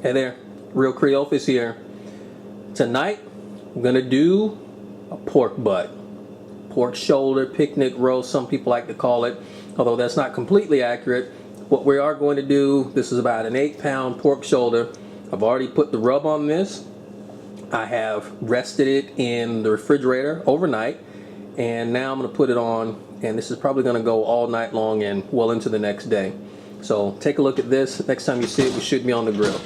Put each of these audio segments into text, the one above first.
Hey there, Real Creole is here. Tonight, I'm gonna do a pork butt. Pork shoulder, picnic roast, some people like to call it, although that's not completely accurate. What we are going to do, this is about an 8-pound pork shoulder. I've already put the rub on this. I have rested it in the refrigerator overnight, and now I'm gonna put it on, and this is probably gonna go all night long and well into the next day. So take a look at this. Next time you see it, we should be on the grill.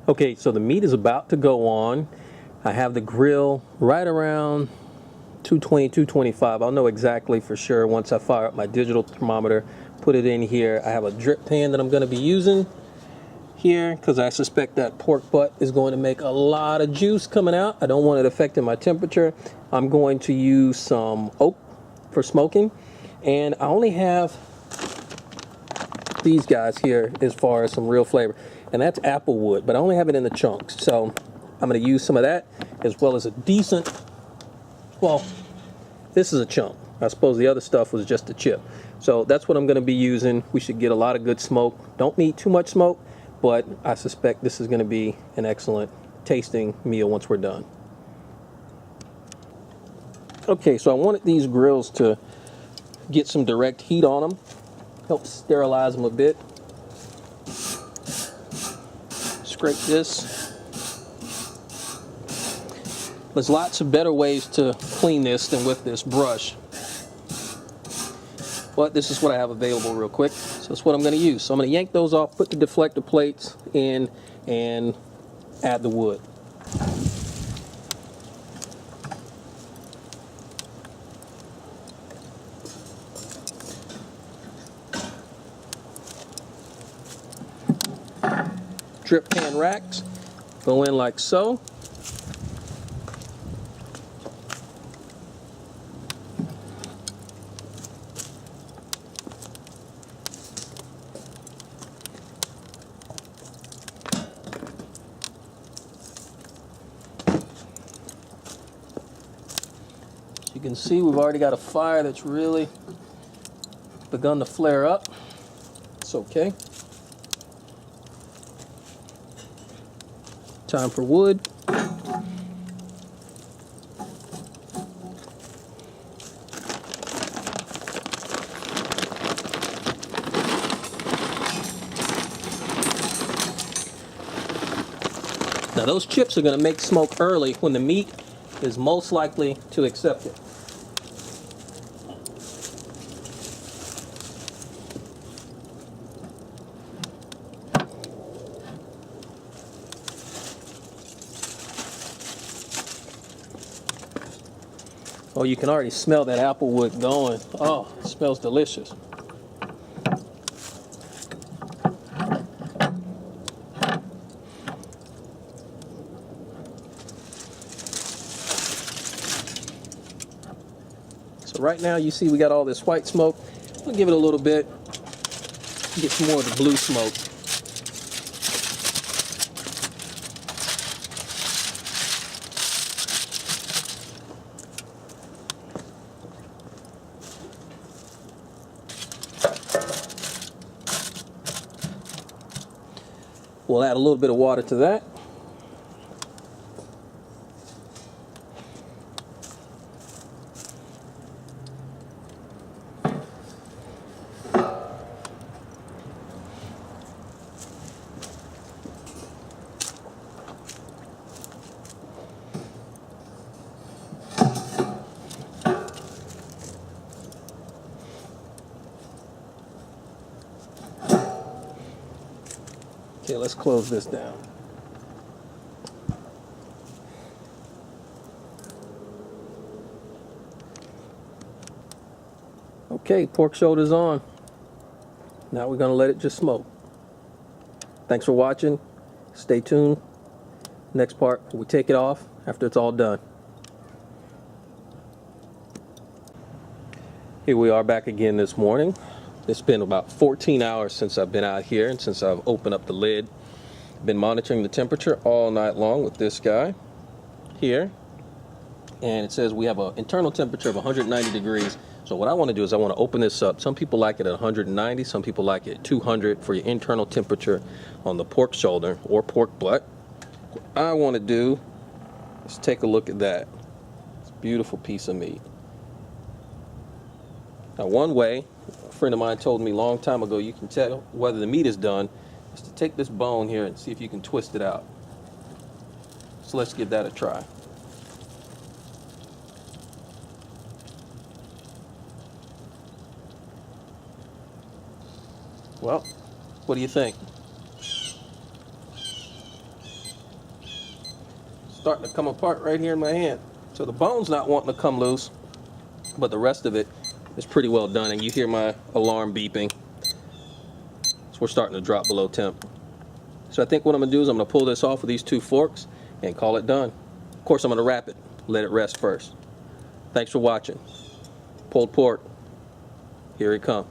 Okay, so the meat is about to go on. I have the grill right around 220, 225. I'll know exactly for sure once I fire up my digital thermometer, put it in here. I have a drip pan that I'm going to be using here because I suspect that pork butt is going to make a lot of juice coming out. I don't want it affecting my temperature. I'm going to use some oak for smoking, and I only have these guys here as far as some real flavor, and that's apple wood, but I only have it in the chunks, so I'm going to use some of that as well as a decent, well, this is a chunk. I suppose the other stuff was just a chip, so that's what I'm going to be using. We should get a lot of good smoke. Don't need too much smoke, but I suspect this is going to be an excellent tasting meal once we're done. Okay, so I wanted these grills to get some direct heat on them, help sterilize them a bit. Scrape this. There's lots of better ways to clean this than with this brush, but this is what I have available real quick, so that's what I'm going to use. So I'm going to yank those off, put the deflector plates in, and add the wood. Drip pan racks go in like so. You can see we've already got a fire that's really begun to flare up. It's okay. Time for wood. Now those chips are going to make smoke early when the meat is most likely to accept it. Oh, you can already smell that apple wood going. Oh, it smells delicious. So right now you see we got all this white smoke. We'll give it a little bit, get some more of the blue smoke. We'll add a little bit of water to that. Okay, let's close this down. Okay, pork shoulder's on. Now we're going to let it just smoke. Thanks for watching. Stay tuned. Next part, we take it off after it's all done. Here we are back again this morning. It's been about 14 hours since I've been out here and since I've opened up the lid. Been monitoring the temperature all night long with this guy here. And it says we have an internal temperature of 190 degrees. So what I want to do is I want to open this up. Some people like it at 190, some people like it at 200 for your internal temperature on the pork shoulder or pork butt. What I want to do is take a look at that. It's a beautiful piece of meat. Now one way, a friend of mine told me a long time ago, you can tell whether the meat is done, is to take this bone here and see if you can twist it out. So let's give that a try. Well, what do you think? Starting to come apart right here in my hand. So the bone's not wanting to come loose, but the rest of it is pretty well done, and you hear my alarm beeping. So we're starting to drop below temp. So I think what I'm gonna do is I'm gonna pull this off with these two forks and call it done. Of course, I'm gonna wrap it, let it rest first. Thanks for watching. Pulled pork, here it comes.